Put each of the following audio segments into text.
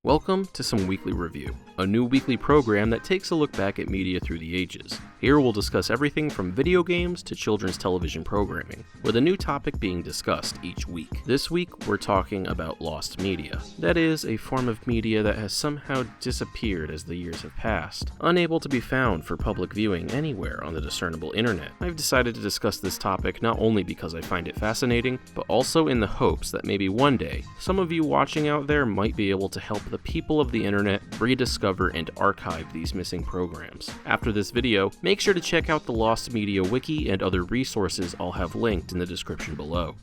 Welcome to Some Weekly Review, a new weekly program that takes a look back at media through the ages. Here we'll discuss everything from video games to children's television programming, with a new topic being discussed each week. This week we're talking about lost media. That is, a form of media that has somehow disappeared as the years have passed, unable to be found for public viewing anywhere on the discernible internet. I've decided to discuss this topic not only because I find it fascinating, but also in the hopes that maybe one day, some of you watching out there might be able to help the people of the internet rediscover and archive these missing programs. After this video, make sure to check out the Lost Media Wiki and other resources I'll have linked in the description below.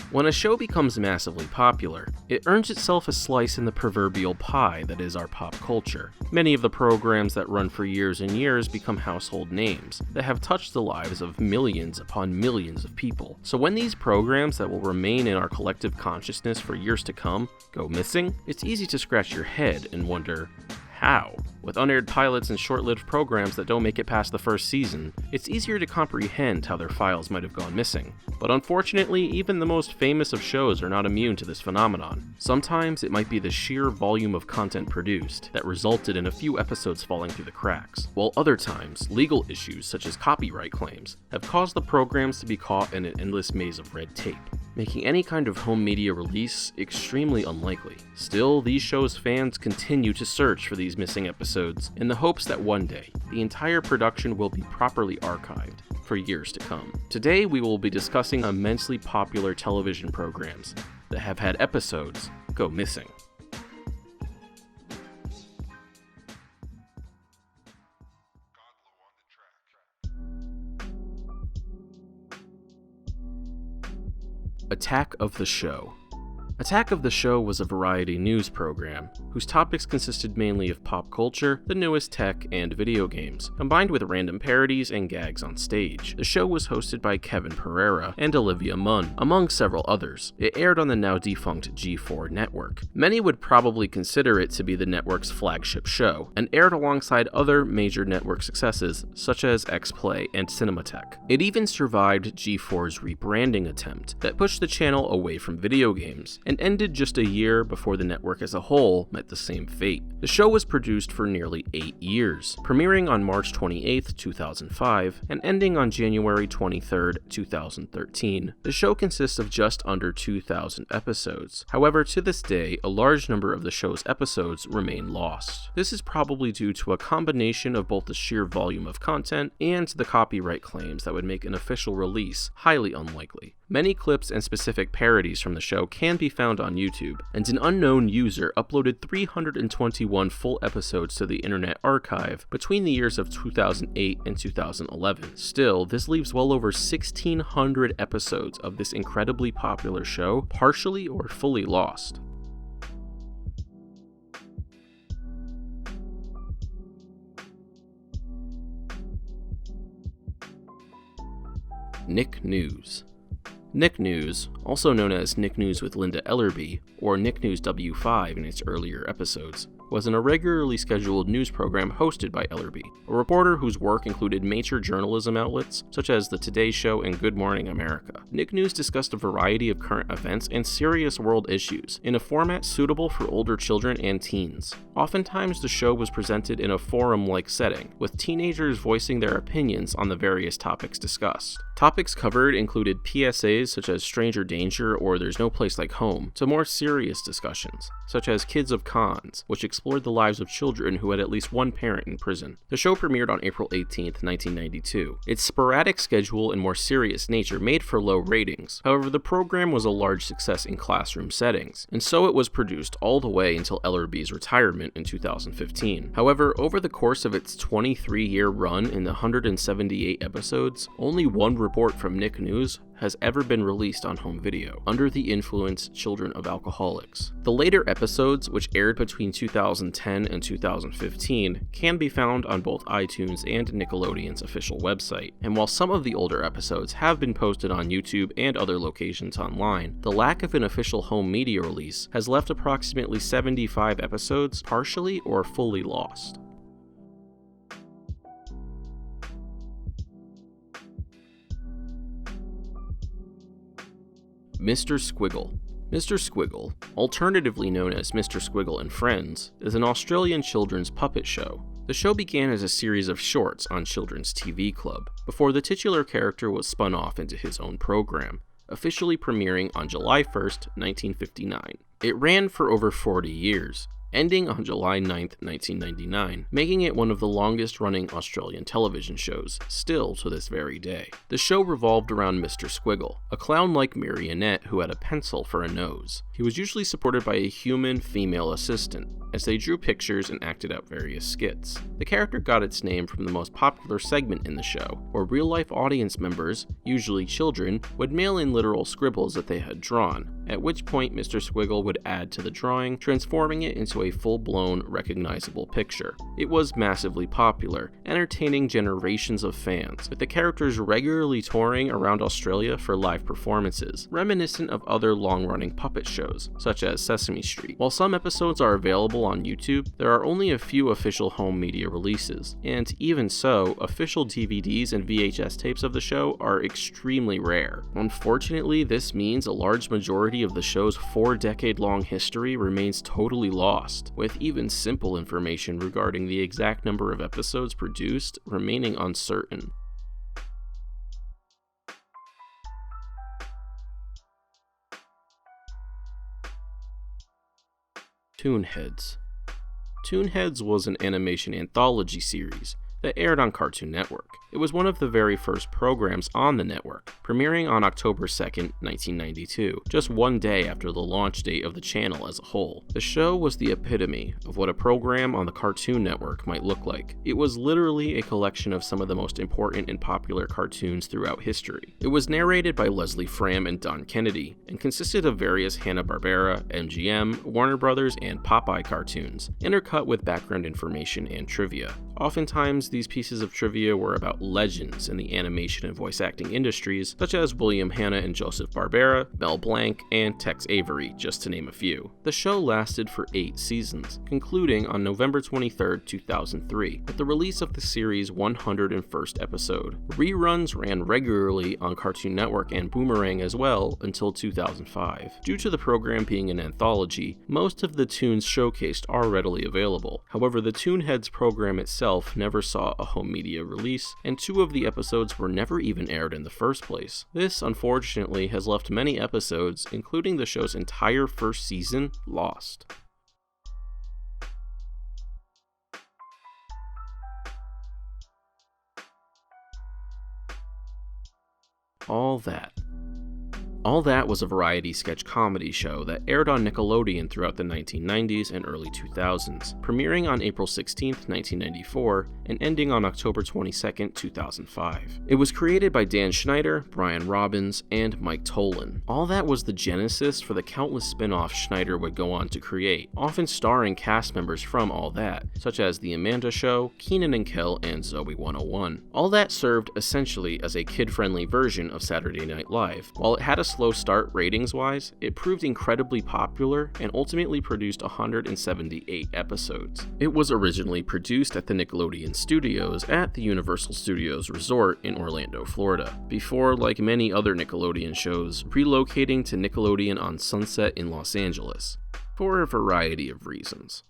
When a show becomes massively popular, it earns itself a slice in the proverbial pie that is our pop culture. Many of the programs that run for years and years become household names that have touched the lives of millions upon millions of people. So when these programs that will remain in our collective consciousness for years to come go missing, it's easy to scratch your head and wonder, how? With unaired pilots and short-lived programs that don't make it past the first season, it's easier to comprehend how their files might have gone missing. But unfortunately, even the most famous of shows are not immune to this phenomenon. Sometimes it might be the sheer volume of content produced that resulted in a few episodes falling through the cracks, while other times, legal issues such as copyright claims have caused the programs to be caught in an endless maze of red tape, making any kind of home media release extremely unlikely. Still, these shows' fans continue to search for these missing episodes in the hopes that one day, the entire production will be properly archived for years to come. Today, we will be discussing immensely popular television programs that have had episodes go missing. Attack of the Show. Attack of the Show was a variety news program whose topics consisted mainly of pop culture, the newest tech, and video games, combined with random parodies and gags on stage. The show was hosted by Kevin Pereira and Olivia Munn, among several others. It aired on the now defunct G4 network. Many would probably consider it to be the network's flagship show, and aired alongside other major network successes such as X-Play and Cinematech. It even survived G4's rebranding attempt that pushed the channel away from video games, and ended just a year before the network as a whole met the same fate. The show was produced for nearly 8 years, premiering on March 28, 2005, and ending on January 23, 2013. The show consists of just under 2,000 episodes. However, to this day, a large number of the show's episodes remain lost. This is probably due to a combination of both the sheer volume of content and the copyright claims that would make an official release highly unlikely. Many clips and specific parodies from the show can be found on YouTube, and an unknown user uploaded 321 full episodes to the Internet Archive between the years of 2008 and 2011. Still, this leaves well over 1,600 episodes of this incredibly popular show partially or fully lost. Nick News. Nick News, also known as Nick News with Linda Ellerby, or Nick News W5 in its earlier episodes, was an irregularly scheduled news program hosted by Ellerby, a reporter whose work included major journalism outlets such as The Today Show and Good Morning America. Nick News discussed a variety of current events and serious world issues in a format suitable for older children and teens. Oftentimes, the show was presented in a forum-like setting, with teenagers voicing their opinions on the various topics discussed. Topics covered included PSAs such as Stranger Danger or There's No Place Like Home, to more serious discussions, such as Kids of Cons, which explored the lives of children who had at least one parent in prison. The show premiered on April 18, 1992. Its sporadic schedule and more serious nature made for low ratings. However, the program was a large success in classroom settings, and so it was produced all the way until Ellerby's retirement in 2015. However, over the course of its 23-year run in the 178 episodes, only one report from Nick News has ever been released on home video, Under the Influence: Children of Alcoholics. The later episodes, which aired between 2010 and 2015, can be found on both iTunes and Nickelodeon's official website. And while some of the older episodes have been posted on YouTube and other locations online, the lack of an official home media release has left approximately 75 episodes partially or fully lost. Mr. Squiggle. Mr. Squiggle, alternatively known as Mr. Squiggle and Friends, is an Australian children's puppet show. The show began as a series of shorts on Children's TV Club, before the titular character was spun off into his own program, officially premiering on July 1st, 1959. It ran for over 40 years, ending on July 9th, 1999, making it one of the longest-running Australian television shows, still to this very day. The show revolved around Mr. Squiggle, a clown-like marionette who had a pencil for a nose. He was usually supported by a human female assistant, as they drew pictures and acted out various skits. The character got its name from the most popular segment in the show, where real-life audience members, usually children, would mail in literal scribbles that they had drawn, at which point Mr. Squiggle would add to the drawing, transforming it into a full-blown, recognizable picture. It was massively popular, entertaining generations of fans, with the characters regularly touring around Australia for live performances, reminiscent of other long-running puppet shows, such as Sesame Street. While some episodes are available on YouTube, there are only a few official home media releases, and even so, official DVDs and VHS tapes of the show are extremely rare. Unfortunately, this means a large majority of the show's 4-decade-long history remains totally lost, with even simple information regarding the exact number of episodes produced remaining uncertain. Toon Heads. Toon Heads was an animation anthology series that aired on Cartoon Network. It was one of the very first programs on the network, premiering on October 2nd, 1992, just one day after the launch date of the channel as a whole. The show was the epitome of what a program on the Cartoon Network might look like. It was literally a collection of some of the most important and popular cartoons throughout history. It was narrated by Leslie Fram and Don Kennedy, and consisted of various Hanna-Barbera, MGM, Warner Brothers, and Popeye cartoons, intercut with background information and trivia. Oftentimes, these pieces of trivia were about legends in the animation and voice acting industries, such as William Hanna and Joseph Barbera, Mel Blanc, and Tex Avery, just to name a few. The show lasted for 8 seasons, concluding on November 23, 2003, with the release of the series' 101st episode. Reruns ran regularly on Cartoon Network and Boomerang as well until 2005. Due to the program being an anthology, most of the tunes showcased are readily available. However, the Toon Heads program itself never saw a home media release, and 2 of the episodes were never even aired in the first place. This, unfortunately, has left many episodes, including the show's entire first season, lost. All That was a variety sketch comedy show that aired on Nickelodeon throughout the 1990s and early 2000s, premiering on April 16, 1994, and ending on October 22, 2005. It was created by Dan Schneider, Brian Robbins, and Mike Tolan. All That was the genesis for the countless spin-offs Schneider would go on to create, often starring cast members from All That, such as The Amanda Show, Keenan and Kel, and Zoe 101. All That served essentially as a kid-friendly version of Saturday Night Live. While it had a slow start ratings-wise, it proved incredibly popular and ultimately produced 178 episodes. It was originally produced at the Nickelodeon Studios at the Universal Studios Resort in Orlando, Florida, before, like many other Nickelodeon shows, relocating to Nickelodeon on Sunset in Los Angeles, for a variety of reasons.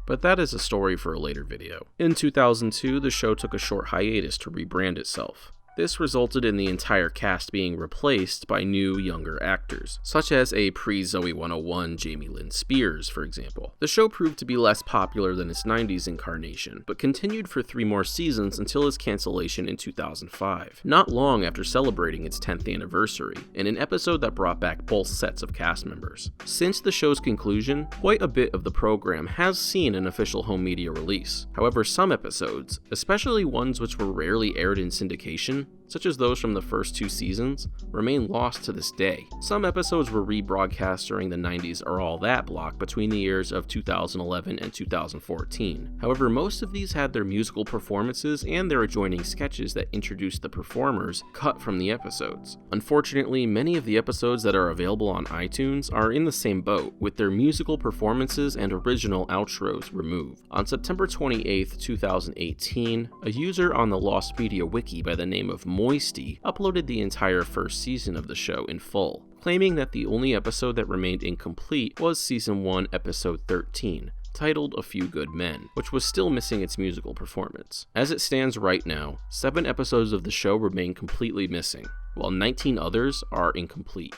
But that is a story for a later video. In 2002, the show took a short hiatus to rebrand itself. This resulted in the entire cast being replaced by new, younger actors, such as a pre-Zoe 101 Jamie Lynn Spears, for example. The show proved to be less popular than its 90s incarnation, but continued for 3 more seasons until its cancellation in 2005, not long after celebrating its 10th anniversary, in an episode that brought back both sets of cast members. Since the show's conclusion, quite a bit of the program has seen an official home media release. However, some episodes, especially ones which were rarely aired in syndication, such as those from the first 2 seasons, remain lost to this day. Some episodes were rebroadcast during the 90s or All That block between the years of 2011 and 2014. However, most of these had their musical performances and their adjoining sketches that introduced the performers cut from the episodes. Unfortunately, many of the episodes that are available on iTunes are in the same boat, with their musical performances and original outros removed. On September 28, 2018, a user on the Lost Media Wiki by the name of Moisty uploaded the entire first season of the show in full, claiming that the only episode that remained incomplete was Season 1, Episode 13, titled A Few Good Men, which was still missing its musical performance. As it stands right now, 7 episodes of the show remain completely missing, while 19 others are incomplete.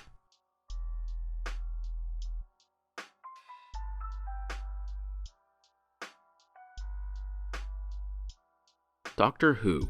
Doctor Who.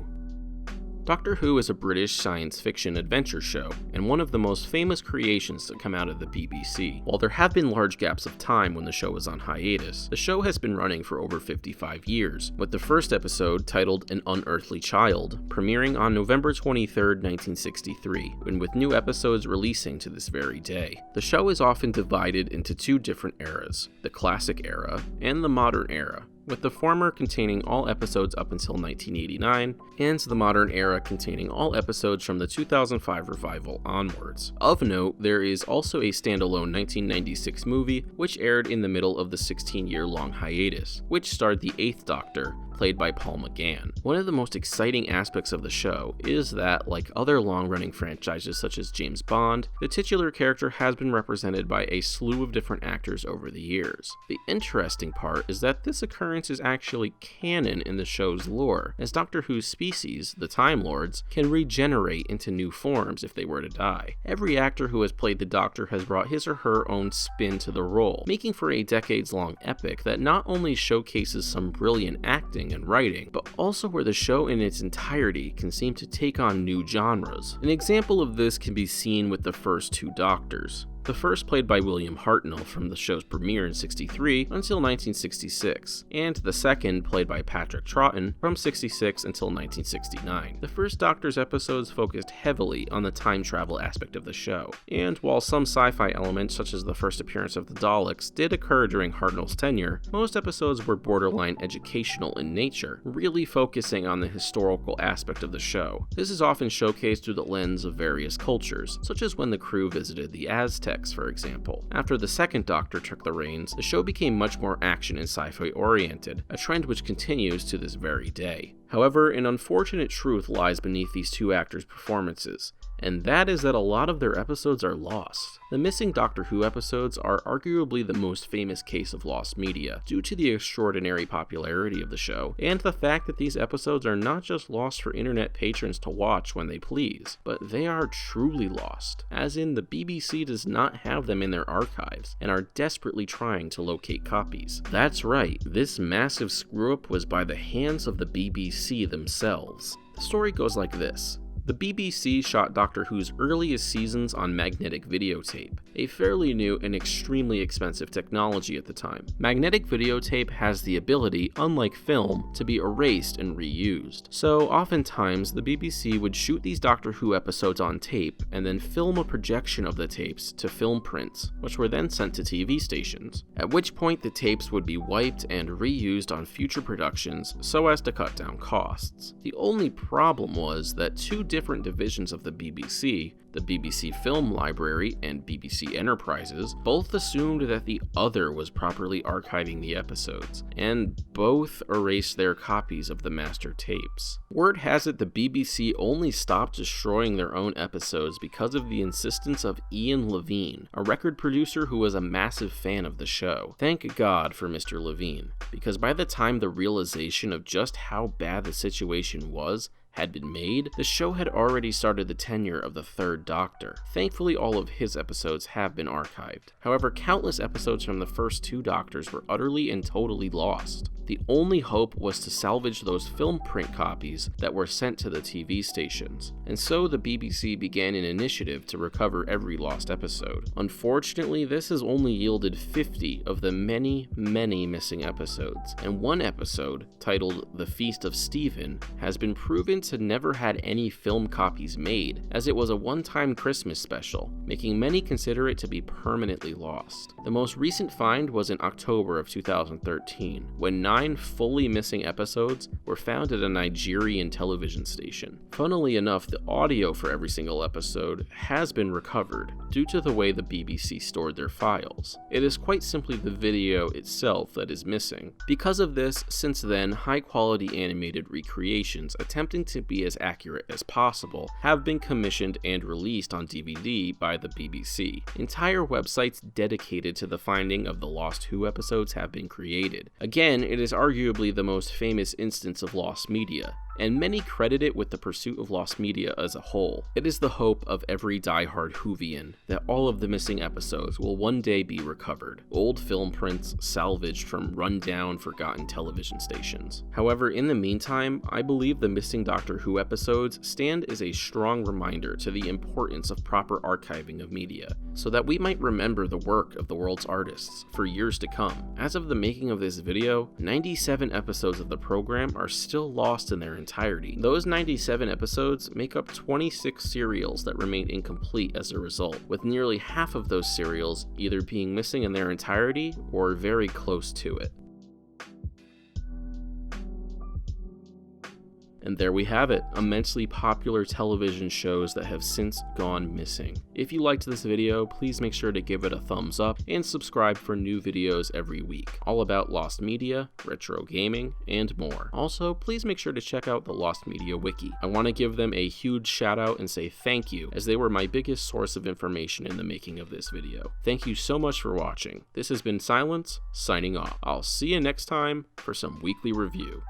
Doctor Who is a British science fiction adventure show, and one of the most famous creations to come out of the BBC. While there have been large gaps of time when the show was on hiatus, the show has been running for over 55 years, with the first episode, titled An Unearthly Child, premiering on November 23, 1963, and with new episodes releasing to this very day. The show is often divided into 2 different eras, the classic era and the modern era, with the former containing all episodes up until 1989, and the modern era containing all episodes from the 2005 revival onwards. Of note, there is also a standalone 1996 movie which aired in the middle of the 16-year-long hiatus, which starred the 8th Doctor, played by Paul McGann. One of the most exciting aspects of the show is that, like other long-running franchises such as James Bond, the titular character has been represented by a slew of different actors over the years. The interesting part is that this occurrence is actually canon in the show's lore, as Doctor Who's species, the Time Lords, can regenerate into new forms if they were to die. Every actor who has played the Doctor has brought his or her own spin to the role, making for a decades-long epic that not only showcases some brilliant acting and writing, but also where the show in its entirety can seem to take on new genres. An example of this can be seen with the first 2 Doctors. The first played by William Hartnell from the show's premiere in '63 until 1966, and the second played by Patrick Troughton from '66 until 1969. The first Doctor's episodes focused heavily on the time travel aspect of the show, and while some sci-fi elements such as the first appearance of the Daleks did occur during Hartnell's tenure, most episodes were borderline educational in nature, really focusing on the historical aspect of the show. This is often showcased through the lens of various cultures, such as when the crew visited the Aztecs, for example. After the second Doctor took the reins, the show became much more action and sci-fi oriented, a trend which continues to this very day. However, an unfortunate truth lies beneath these 2 actors' performances, and that is that a lot of their episodes are lost. The missing Doctor Who episodes are arguably the most famous case of lost media, due to the extraordinary popularity of the show, and the fact that these episodes are not just lost for internet patrons to watch when they please, but they are truly lost, as in the BBC does not have them in their archives, and are desperately trying to locate copies. That's right, this massive screw-up was by the hands of the BBC themselves. The story goes like this. The BBC shot Doctor Who's earliest seasons on magnetic videotape, a fairly new and extremely expensive technology at the time. Magnetic videotape has the ability, unlike film, to be erased and reused. So oftentimes, the BBC would shoot these Doctor Who episodes on tape and then film a projection of the tapes to film prints, which were then sent to TV stations, at which point the tapes would be wiped and reused on future productions so as to cut down costs. The only problem was that 2 different divisions of the BBC, the BBC Film Library and BBC Enterprises, both assumed that the other was properly archiving the episodes, and both erased their copies of the master tapes. Word has it the BBC only stopped destroying their own episodes because of the insistence of Ian Levine, a record producer who was a massive fan of the show. Thank God for Mr. Levine, because by the time the realization of just how bad the situation was had been made, the show had already started the tenure of the 3rd Doctor. Thankfully, all of his episodes have been archived. However, countless episodes from the first 2 Doctors were utterly and totally lost. The only hope was to salvage those film print copies that were sent to the TV stations, and so the BBC began an initiative to recover every lost episode. Unfortunately, this has only yielded 50 of the many missing episodes, and one episode, titled The Feast of Stephen, has been proven to never had any film copies made, as it was a one-time Christmas special, making many consider it to be permanently lost. The most recent find was in October of 2013, when 9 9 fully missing episodes were found at a Nigerian television station. Funnily enough, the audio for every single episode has been recovered due to the way the BBC stored their files. It is quite simply the video itself that is missing. Because of this, since then, high-quality animated recreations attempting to be as accurate as possible have been commissioned and released on DVD by the BBC. Entire websites dedicated to the finding of the Lost Who episodes have been created. Again, it is arguably the most famous instance of lost media, and many credit it with the pursuit of lost media as a whole. It is the hope of every diehard Whovian that all of the missing episodes will one day be recovered, old film prints salvaged from run-down, forgotten television stations. However, in the meantime, I believe the missing Doctor Who episodes stand as a strong reminder to the importance of proper archiving of media, so that we might remember the work of the world's artists for years to come. As of the making of this video, 97 episodes of the program are still lost in their entirety. Those 97 episodes make up 26 serials that remain incomplete as a result, with nearly half of those serials either being missing in their entirety or very close to it. And there we have it, immensely popular television shows that have since gone missing. If you liked this video, please make sure to give it a thumbs up and subscribe for new videos every week, all about lost media, retro gaming, and more. Also, please make sure to check out the Lost Media Wiki. I want to give them a huge shout out and say thank you, as they were my biggest source of information in the making of this video. Thank you so much for watching. This has been Silence, signing off. I'll see you next time for some weekly review.